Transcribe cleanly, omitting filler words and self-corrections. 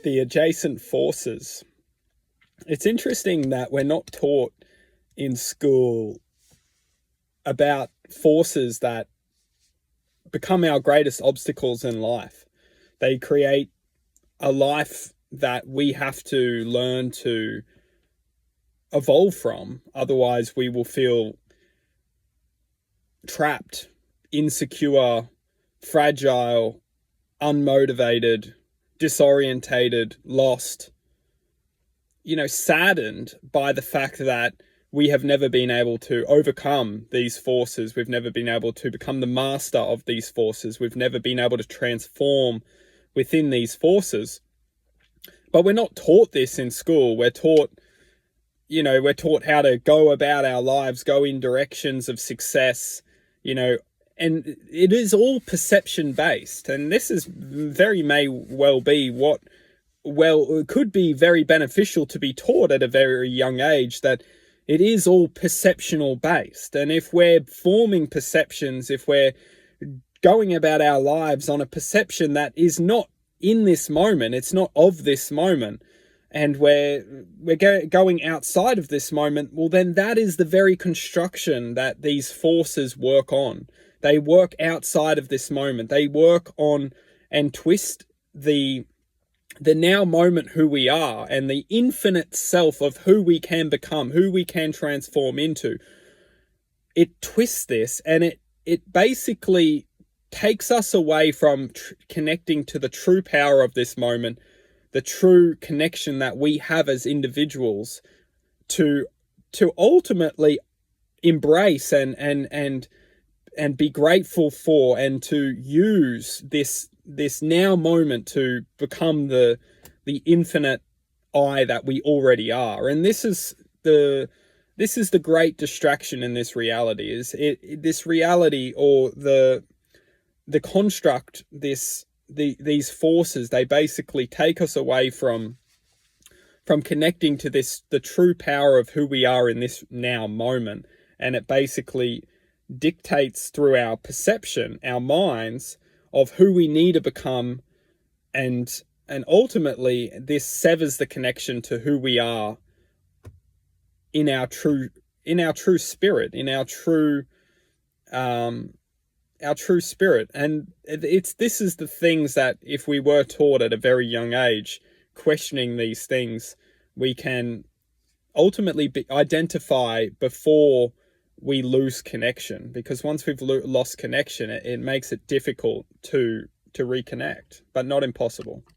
the adjacent forces. It's interesting that we're not taught in school about forces that become our greatest obstacles in life. They create a life that we have to learn to evolve from. Otherwise, we will feel trapped, insecure, fragile, unmotivated, disorientated, lost, saddened by the fact that we have never been able to overcome these forces. We've never been able to become the master of these forces. We've never been able to transform within these forces. But we're not taught this in school. We're taught how to go about our lives, go in directions of success, and it is all perception based. And this is may well be it could be very beneficial to be taught at a very young age, that it is all perceptional based. And if we're forming perceptions, if we're going about our lives on a perception that is not in this moment, it's not of this moment, and we're going outside of this moment, well, then that is the very construction that these forces work on. They work outside of this moment. They work on and twist the now moment, who we are, and the infinite self of who we can become, who we can transform into. It twists this, and it basically takes us away from connecting to the true power of this moment, the true connection that we have as individuals to ultimately embrace and be grateful for, and to use this now moment to become the infinite I that we already are. And this is the great distraction in this reality, is this reality, or the construct, these forces, they basically take us away from connecting to the true power of who we are in this now moment. And it basically dictates through our perception, our minds, of who we need to become, and ultimately this severs the connection to who we are in our true spirit, in our true spirit. And this is the things that, if we were taught at a very young age, questioning these things, we can ultimately identify before we lose connection. Because once we've lost connection, it makes it difficult to reconnect, but not impossible.